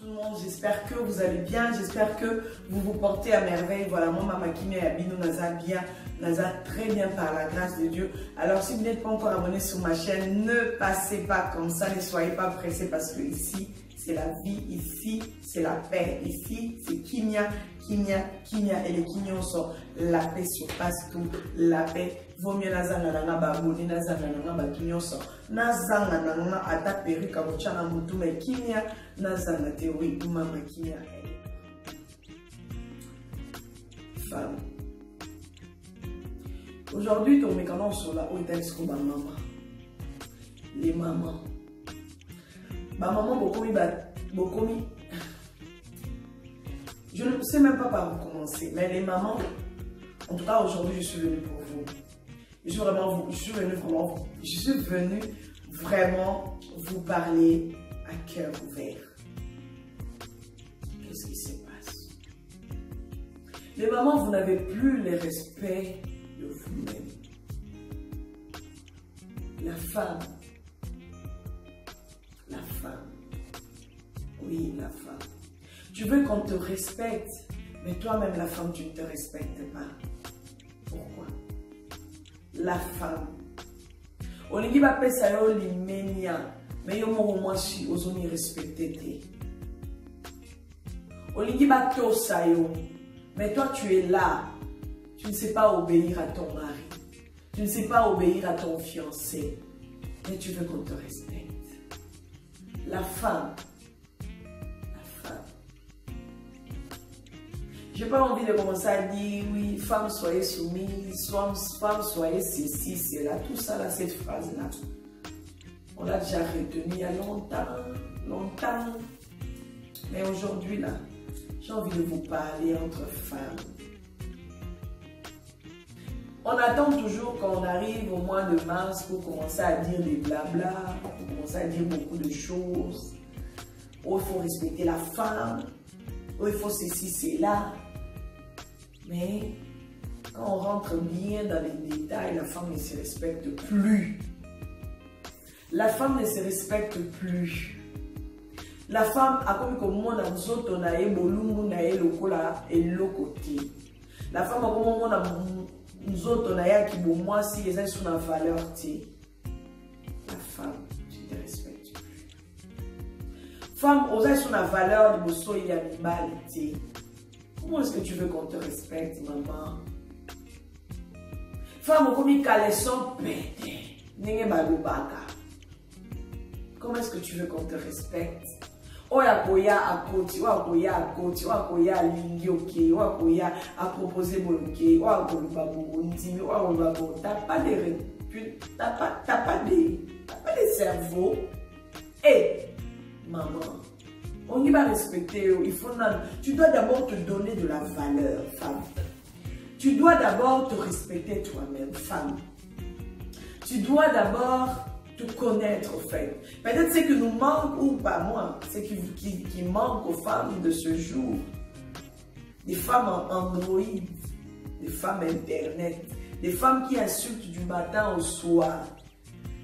Tout le monde, j'espère que vous allez bien, j'espère que vous vous portez à merveille. Voilà, moi, Mama Kimi et Abino Naza bien, Naza très bien par la grâce de Dieu. Alors, si vous n'êtes pas encore abonné sur ma chaîne, ne passez pas comme ça, ne soyez pas pressés parce que ici, c'est la vie, ici, c'est la paix, ici, c'est Kimia, Kimia, Kimia et les Kinyons sont la paix surpasse tout, la paix. Vaut mieux nazanga nanga babuni, nazanga nanga bakinyon sont, nazanga nanga ata perika bochana mutu, mais Kimia, nazanga théorie, Mama Kimia. Femme. Aujourd'hui, ton mécanisme sur la haute est sur ma maman. Les mamans. Ma maman, beaucoup. Je ne sais même pas par où commencer, mais les mamans, en tout cas aujourd'hui, je suis venue pour vous. Je suis venue vraiment vous parler à cœur ouvert. Qu'est-ce qui se passe? Les mamans, vous n'avez plus le respect de vous-même. La femme. Oui, la femme. Tu veux qu'on te respecte, mais toi-même, la femme, tu ne te respectes pas. Pourquoi? La femme. Olingi ba pesa yo limenia, mais yo mo moi si ozoni respecter. Olingi ba tosa yo, mais toi tu es là. Tu ne sais pas obéir à ton mari. Tu ne sais pas obéir à ton fiancé. Mais tu veux qu'on te respecte. La femme. Je n'ai pas envie de commencer à dire, oui, femme, soyez soumise, femme, soyez ceci, cela, tout ça, là, cette phrase-là. On l'a déjà retenue il y a longtemps. Mais aujourd'hui, là, j'ai envie de vous parler entre femmes. On attend toujours qu'on arrive au mois de mars pour commencer à dire des blabla, pour commencer à dire beaucoup de choses. Oh, il faut respecter la femme. Oh, il faut ceci, cela. Mais quand on rentre bien dans les détails, la femme ne se respecte plus. La femme ne se respecte plus. La femme a comme que moi dans zoto na e bolungu na e lokola et côté. La femme a comme moi dans zoto na ya ki bo moi si eza sur la valeur ti. La femme, tu ne te respectes plus. Femme, osa sur la valeur de bosso il y a animalité. Comment est-ce que tu veux qu'on te respecte, maman? Femme, comme il caleçon pété. Comment est-ce que tu veux qu'on te respecte? Oyakoya à côté, oyakoya à côté, oyakoya à lingyoke, oyakoya à proposer boloke, oyakoya bondi, oyakoya t'as pas de cerveau. Et maman. On y va respecter, tu dois d'abord te donner de la valeur, femme. Tu dois d'abord te respecter toi-même, femme. Tu dois d'abord te connaître, en fait. Peut-être ce qui nous manque, ou pas moi, ce qui manque aux femmes de ce jour. Des femmes en Android, des femmes Internet, des femmes qui insultent du matin au soir.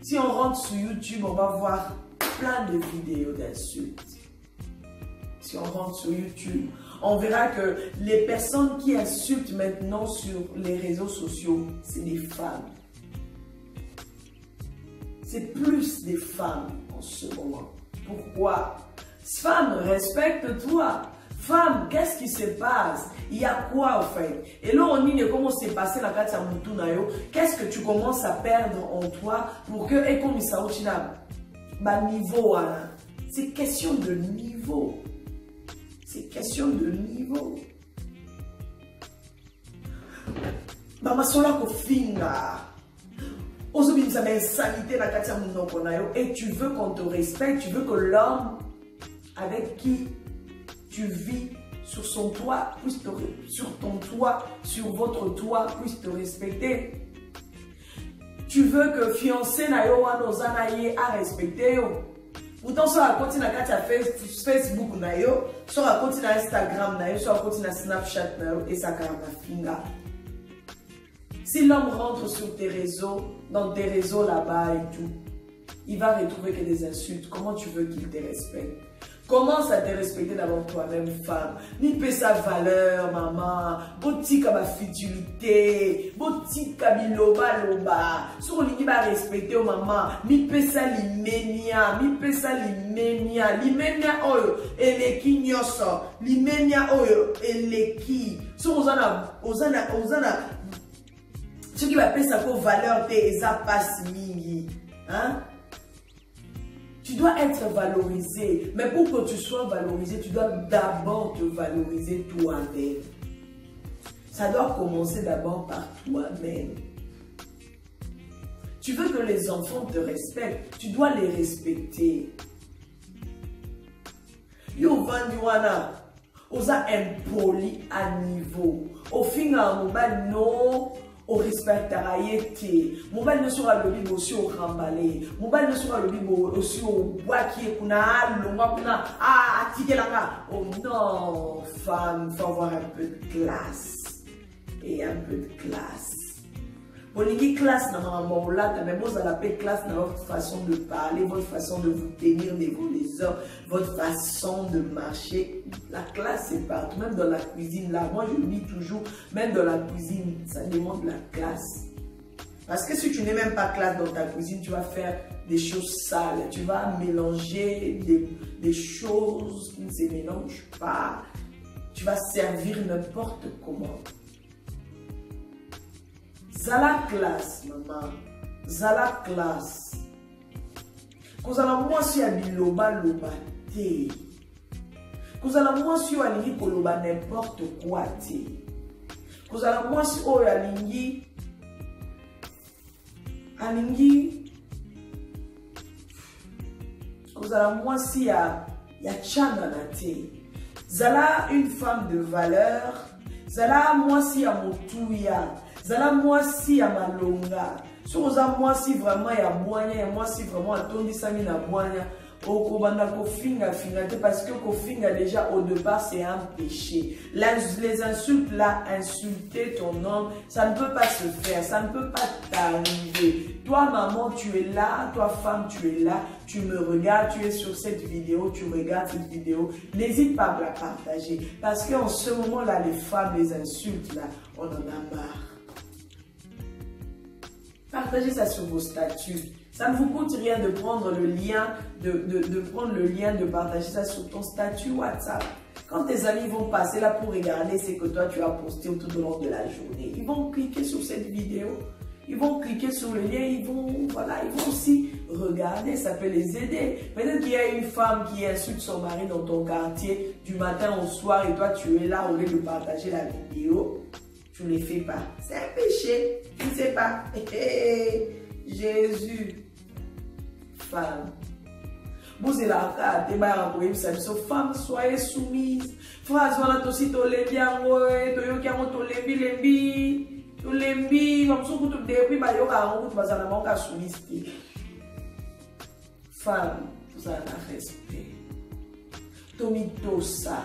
Si on rentre sur YouTube, on va voir plein de vidéos d'insultes. Si on rentre sur YouTube, on verra que les personnes qui insultent maintenant sur les réseaux sociaux, c'est des femmes. C'est plus des femmes en ce moment. Pourquoi? Femme, respecte-toi. Femme, qu'est-ce qui se passe? Il y a quoi en fait? Et là, on dit comment s'est passé la carte à Moutunayo. Qu'est-ce que tu commences à perdre en toi pour que, et comme ça, niveau, c'est question de niveau. C'est question de niveau. Maman sola ko finga. Ozobim sa insanité la katia munoko na yo. Et tu veux qu'on te respecte, tu veux que l'homme avec qui tu vis sur son toit, sur ton toit, sur votre toit, puisse te respecter. Tu veux que fiancé na yo wana ozana ye a respecter yo. Pourtant, soit à côté de Facebook, soit à côté de Instagram, soit à côté de Snapchat, et ça finga. Si l'homme rentre sur tes réseaux, dans tes réseaux là-bas et tout, il va retrouver que des insultes. Comment tu veux qu'il te respecte? Commence à te respecter d'abord toi-même, femme. Ni pe sa valeur, maman. Botika ma futilité. Botika biloba loba. Sur l'ini ba respecter maman. Mi pe sa limenia. Mi pe sa limenia. Limenia oyo. Eleki nyoso. Limenia oyo. Eleki. Sur ozana. Ce qui va payer sa valeur te eza passe mingi. Hein? Tu dois être valorisé. Mais pour que tu sois valorisé, tu dois d'abord te valoriser toi-même. Ça doit commencer d'abord par toi-même. Tu veux que les enfants te respectent, tu dois les respecter. Yo vandiwana, osa impoli à niveau. Au final, non. Au respectera yete. Mobile ne sera le bibo aussi au ramballé. Mobile ne sera le bibo aussi au bois qui est kuna, longa kuna, tikelanga. Oh non, femme, faut avoir un peu de classe. Et un peu de classe. Boniki classe n'a pas un là, mais vous avez la classe dans votre façon de parler, votre façon de vous tenir devant les hommes, votre façon de marcher. La classe c'est partout, même dans la cuisine. Là, moi je dis toujours, même dans la cuisine, ça demande la classe. Parce que si tu n'es même pas classe dans ta cuisine, tu vas faire des choses sales. Tu vas mélanger des choses qui ne se mélangent pas. Tu vas servir n'importe comment. Zala classe, maman. Zala classe. Kozala mwasi ya biloba loba te. Kozala mwasi oyo alingi koloba n'importe quoi te. Kozala mwasi oyo alingi kozala mwasi ya chana na te. Zala une femme de valeur. Zala mwasi ya motuya. Zala mwasi ya malonga. So oza mwasi vraiment ya boanya, ya mwasi vraiment atondisami na boanya. Okobanda kofinga finga te parce que kofinga déjà au départ c'est un péché. Les insultes là, insulter ton homme, ça ne peut pas se faire, ça ne peut pas t'arriver. Toi maman, tu es là, toi femme, tu es là, tu me regardes, tu es sur cette vidéo, tu regardes cette vidéo. N'hésite pas à la partager parce qu'en ce moment là, les femmes, les insultes là, on en a marre. Partagez ça sur vos statuts. Ça ne vous coûte rien de prendre le lien, de partager ça sur ton statut WhatsApp. Quand tes amis vont passer là pour regarder ce que toi tu as posté tout au long de la journée, ils vont cliquer sur cette vidéo, ils vont cliquer sur le lien, ils vont aussi regarder, ça peut les aider. Peut-être qu'il y a une femme qui insulte son mari dans ton quartier du matin au soir et toi tu es là au lieu de partager la vidéo. Tu ne les fais pas. C'est un péché. Tu ne sais pas. Jésus. Femme. Vous êtes là, femme, soyez soumise. Phrase, voilà, aussi, tu l'es bien, tu l'es comme ça, tu depuis, femme, vous avez un respect. Tomitosa.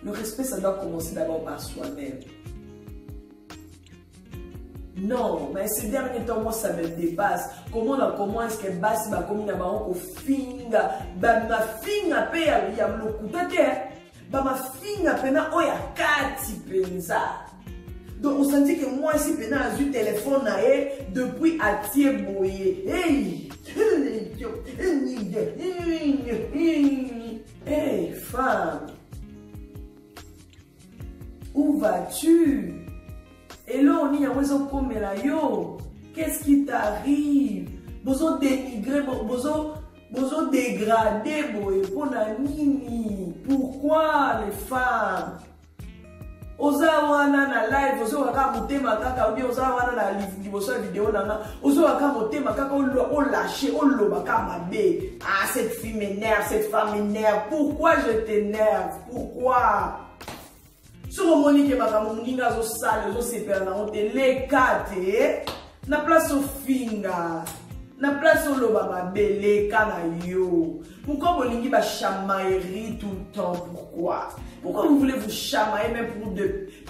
Le respect, ça doit commencer d'abord par soi-même. Non, mais ces derniers temps, moi, ça me dépasse. Comment est-ce que Bassi va comme il y a un finga, ma finga paye à l'okutate, ma finga pena oya kati penza. Donc, on sentit que moi, ici, pena a eu téléphone depuis à Thieboye. Hey! Hey, femme! Où vas-tu? Et là, on y a comme la yo. Qu'est-ce qui t'arrive? Bozo dénigrer, bozo dégrader, pourquoi les femmes? Oza wana na live, ozo waka motema kaka, ou oza wana na live vidéo nana, ozo waka motema kaka, o lâché, o lobaka mabe. Ah, cette fille m'énerve, cette femme m'énerve. Pourquoi je t'énerve? Pourquoi? Sur le monique, ma zo sale, zo sepera na honte, les kate, na place au finga, na place au loba belle, kana yo. Pourquoi vous voulez chamaillerie tout le temps? Pourquoi? Pourquoi vous voulez vous chamailler même pour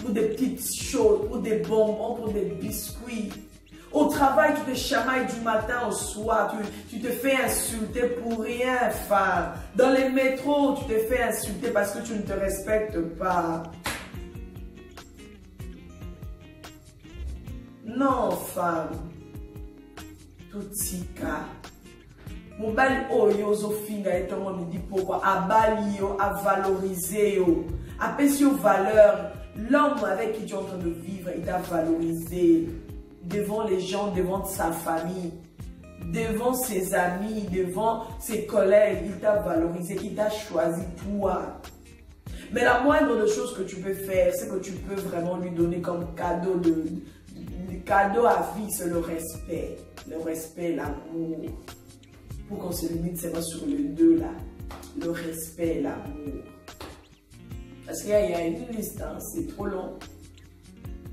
des petites choses, pour des bonbons, pour des biscuits? Au travail, tu te chamailles du matin au soir. Tu te fais insulter pour rien, femme. Dans les métros, tu te fais insulter parce que tu ne te respectes pas. Non, femme. Tout tika. Mobali oyo zofinga etongo me dit pourquoi. Abali yo, a valoriser yo. Apesi yo valeur. L'homme avec qui tu es en train de vivre, il t'a valorisé. Devant les gens, devant sa famille, devant ses amis, devant ses collègues, il t'a valorisé, il t'a choisi toi. Mais la moindre des choses que tu peux faire, c'est que tu peux vraiment lui donner comme cadeau cadeau à vie, c'est le respect. Le respect, l'amour. Pour qu'on se limite seulement sur les deux là. Le respect, l'amour. Parce qu'il y a une liste, hein, c'est trop long.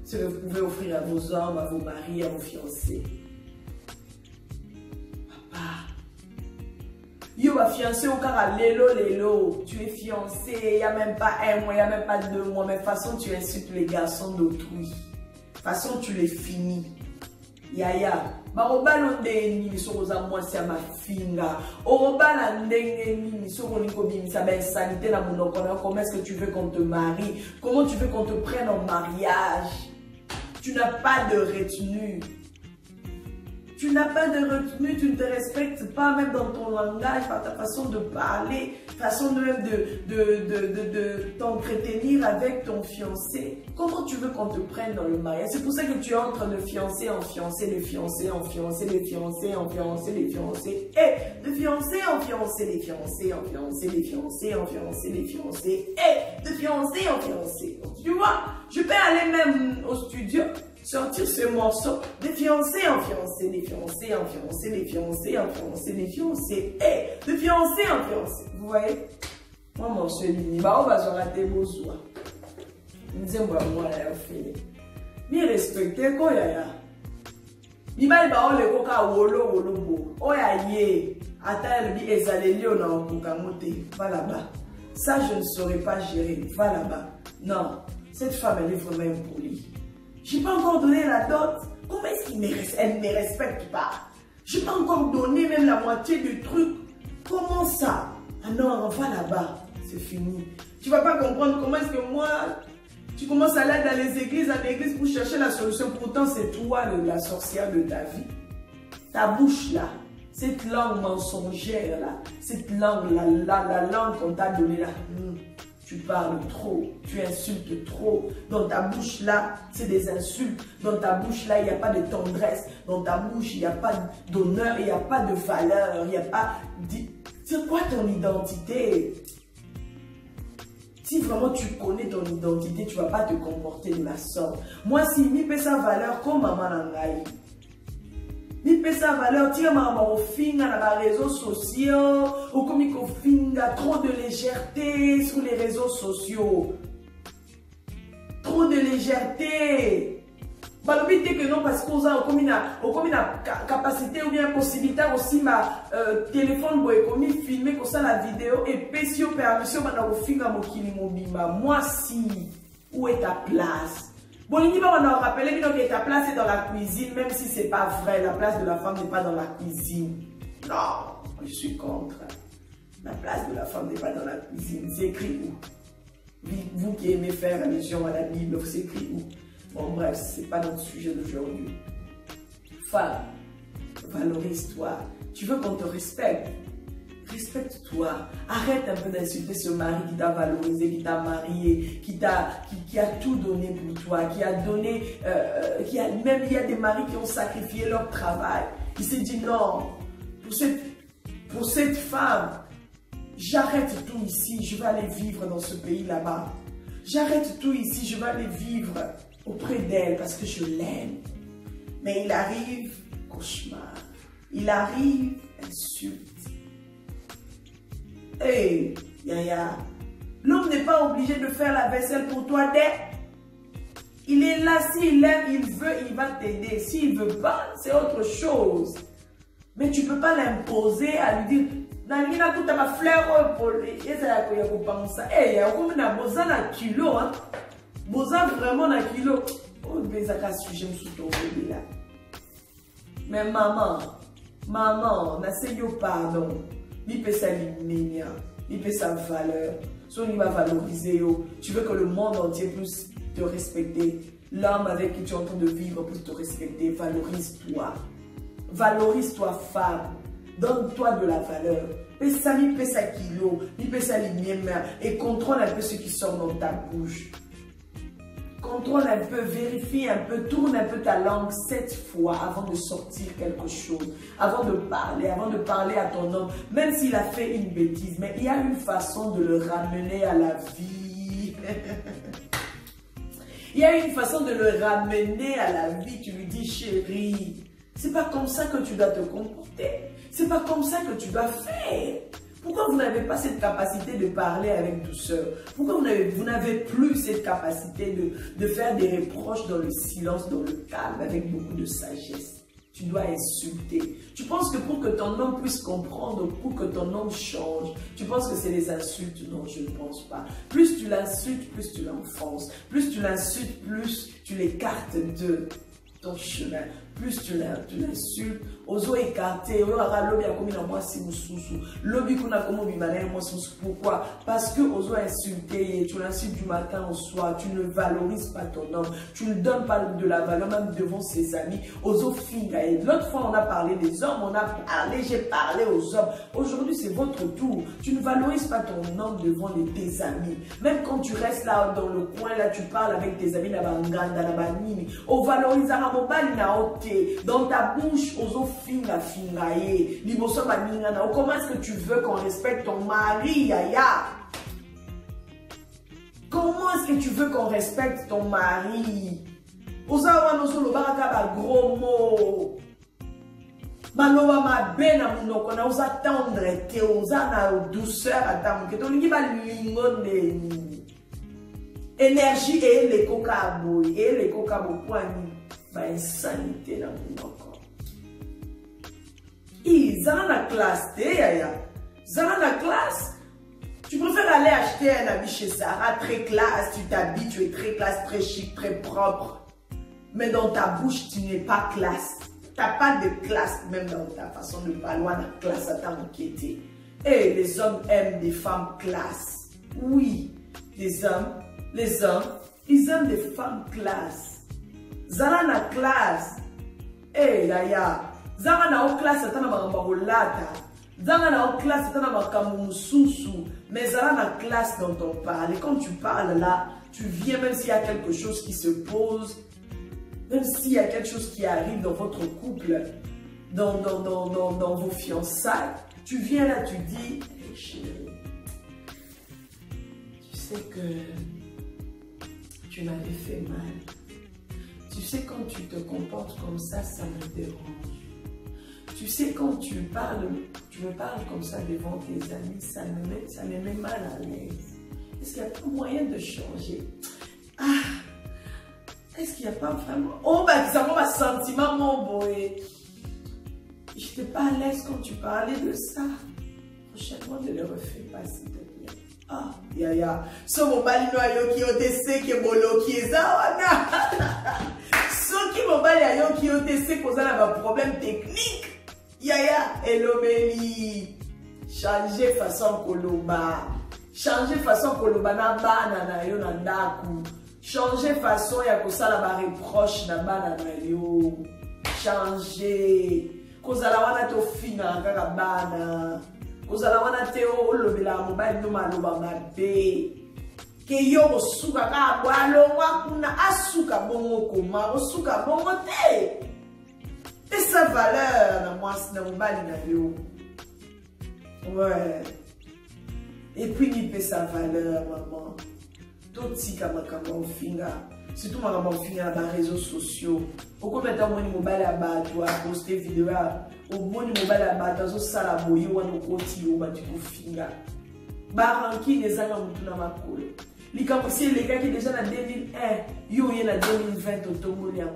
Ce que vous pouvez offrir à vos hommes, à vos maris, à vos fiancés. Papa. Yo, va fiancé au cara lelo. Tu es fiancé, il n'y a même pas un mois, il n'y a même pas 2 mois. Mais de toute façon, tu insultes les garçons d'autrui. De toute façon, tu les finis. Yaya. Barobalo ndeni misokoza mwasi ya mafinga. Orobala ndeni misoko nikobi ça ben sanité na monoko na comment est-ce que tu veux qu'on te marie? Comment tu veux qu'on te prenne en mariage? Tu n'as pas de retenue. Tu n'as pas de retenue, tu ne te respectes pas même dans ton langage, par ta façon de parler, façon même de t'entretenir avec ton fiancé. Comment tu veux qu'on te prenne dans le mariage? C'est pour ça que tu es en train de fiancer en fiancé, les fiancés en fiancé, les fiancés en fiancé, les fiancés, et de fiancé en fiancé, les fiancés en fiancé, les fiancés en fiancé, les fiancés, et de fiancé en fiancé. Tu vois, je peux aller même au studio, sortir ce morceau de fiancé en fiancé, les fiancés en fiancé, les fiancés en fiancé, les fiancés, et de fiancé en fiancé. Vous voyez? Moi, mon chéri, on va se rater beau soir. Je dis, moi, là, fait. Mais respectez quoi, yaya. Il m'a dit, le coca, wolo, bo. Oh, ye. Attends, le dit, ezaleli, on a un coca monté. Va là-bas. Ça, je ne saurais pas gérer. Va là-bas. Non. Cette femme, elle est vraiment impolie. Je n'ai pas encore donné la dot. Comment est-ce qu'elle ne me respecte pas? Je n'ai pas encore donné même la moitié du truc. Comment ça? Ah non, on va là-bas. C'est fini. Tu ne vas pas comprendre comment est-ce que moi, tu commences à aller dans les églises, à l'église pour chercher la solution. Pourtant, c'est toi la sorcière de ta vie. Ta bouche là, cette langue mensongère là, cette langue, la langue qu'on t'a donnée là. Tu parles trop, tu insultes trop. Dans ta bouche là, c'est des insultes. Dans ta bouche là, il n'y a pas de tendresse. Dans ta bouche, il n'y a pas d'honneur, il n'y a pas de valeur, il n'y a pas... C'est quoi ton identité? Si vraiment tu connais ton identité, tu ne vas pas te comporter de la sorte. Moi, si je fais sa valeur comme maman nangaï, je fais sa valeur, tu as maman au finga dans les réseaux sociaux, ou comme il finga trop de légèreté sur les réseaux sociaux. Trop de légèreté. Balobité que non, parce qu'on a comme une capacité ou bien possibilité aussi ma téléphone pour filmer comme ça la vidéo et pécio permission maintenant au finga mokili mobimba. Moi si où est ta place? Bon, il va nous rappeler que ta place est dans la cuisine, même si c'est pas vrai. La place de la femme n'est pas dans la cuisine. Non, je suis contre. La place de la femme n'est pas dans la cuisine. C'est écrit où? Vous qui aimez faire allusion à la Bible, c'est écrit où? Bon, bref, c'est pas notre sujet d'aujourd'hui. Femme, valorise-toi. Tu veux qu'on te respecte? Respecte-toi. Arrête un peu d'insulter ce mari qui t'a valorisé, qui t'a marié, qui a tout donné pour toi, qui a donné, même il y a des maris qui ont sacrifié leur travail. Il s'est dit non, pour cette femme, j'arrête tout ici, je vais aller vivre dans ce pays là-bas. J'arrête tout ici, je vais aller vivre auprès d'elle parce que je l'aime. Mais il arrive cauchemar. Il arrive insulte. Hey, Yaya, l'homme n'est pas obligé de faire la vaisselle pour toi dès. Il est là, s'il aime, il veut, il va t'aider. S'il ne veut pas, c'est autre chose. Mais tu ne peux pas l'imposer à lui dire Nangina tout ma fleur pour les. Et ça y a penser. Eh, comme on a besoin d'un kilo, hein. Besoin vraiment d'un kilo. Oh, mais ça casse sujet sous ton bébé là. Mais maman, n'essaye pardon. Il peut sa lumière, il peut sa valeur. Son il va valoriser. Tu veux que le monde entier puisse te respecter. L'homme avec qui tu es en train de vivre puisse te respecter. Valorise-toi. Valorise-toi, femme. Donne-toi de la valeur. Il peut sa kilo, il peut sa lumière. Et contrôle un peu ce qui sort dans ta bouche. Contrôle un peu, vérifie un peu, tourne un peu ta langue 7 fois avant de sortir quelque chose, avant de parler à ton homme, même s'il a fait une bêtise, mais il y a une façon de le ramener à la vie. Il y a une façon de le ramener à la vie. Tu lui dis, chérie, c'est pas comme ça que tu dois te comporter, c'est pas comme ça que tu dois faire. Pourquoi vous n'avez pas cette capacité de parler avec douceur? Pourquoi vous n'avez plus cette capacité de faire des reproches dans le silence, dans le calme, avec beaucoup de sagesse? Tu dois insulter. Tu penses que pour que ton homme puisse comprendre, pour que ton homme change, tu penses que c'est les insultes? Non, je ne pense pas. Plus tu l'insultes, plus tu l'enfonces. Plus tu l'insultes, plus tu l'écartes de ton chemin. Plus tu l'insultes, ozo écarté, pourquoi? Parce que ozo insulté, tu l'insultes du matin au soir, tu ne valorises pas ton homme, tu ne donnes pas de la valeur même devant ses amis, ozo finga. L'autre fois on a parlé des hommes, j'ai parlé aux hommes. Aujourd'hui c'est votre tour. Tu ne valorises pas ton homme devant tes amis. Même quand tu restes là dans le coin, là tu parles avec tes amis, on valorise dans ta bouche, comment est-ce que tu veux qu'on respecte ton mari, Yaya? Comment est-ce que tu veux qu'on respecte ton mari? Oza gros mot. Maloba ma bena munoko na oza tendre te oza na douceur atamu ke to lingi ba lingone. Énergie et les coca boy et les coca bokwani. Insanité dans mon corps. Ils ont la classe, ils ont la classe. Tu préfères aller acheter un habit chez Sarah, très classe, tu t'habilles, tu es très classe, très chic, très propre. Mais dans ta bouche, tu n'es pas classe. Tu n'as pas de classe, même dans ta façon de parler, la classe à t'inquiéter. Et les hommes aiment des femmes classe. Oui, les hommes, ils aiment des femmes classe. Zara na classe. Eh, Yaya. Zara na o classe atana makambolata. Zara na o classe atana makamususu. Mais Zara na classe dans ton parler. Quand tu parles là, tu viens même s'il y a quelque chose qui se pose, même s'il y a quelque chose qui arrive dans votre couple, dans vos fiançailles, tu viens là, tu dis, hey, chérie, tu sais que tu m'avais fait mal. Tu sais, quand tu te comportes comme ça, ça me dérange. Tu sais, quand tu me parles comme ça devant tes amis, ça me met mal à l'aise. Est-ce qu'il n'y a pas moyen de changer? Est-ce qu'il n'y a pas vraiment... Oh, bah, ça m'a sentiment, mon boy. Je n'étais pas à l'aise quand tu parlais de ça. Prochainement, ne le refais pas, s'il te plaît. Ah, Yaya. So, mon bali no ayo ki otese ke bolo ki ezawana. Qui mobile yo qui ont essayé cause un problème technique. Yaya, elobeli. Changer façon koloba. Changer façon koloba na bana na yo na ndaku. Changer façon ya kosala ba reproche na bana na yo. Changer. Kozala wana to fina kaka bana. Kozala wana te o lobela mobile no maloba mabe. Que yo suka ka bwalo wakuna asuka bongo koma osuka bongo te. Et sa valeur na mwasi na mobali na yo. Ouais. Et puis il paie sa valeur, maman. Totika makambo finga. Surtout makambo finga dans les réseaux sociaux. Pourquoi maintenant mon mobile à battre, à poster vidéo, au bon mobile à battre, zo sala boye wana koti o bati ko finga. Baranki les anga mutuna makolo. Si les gars qui déjà en 2001, yo y en a 2020 au Togo, yo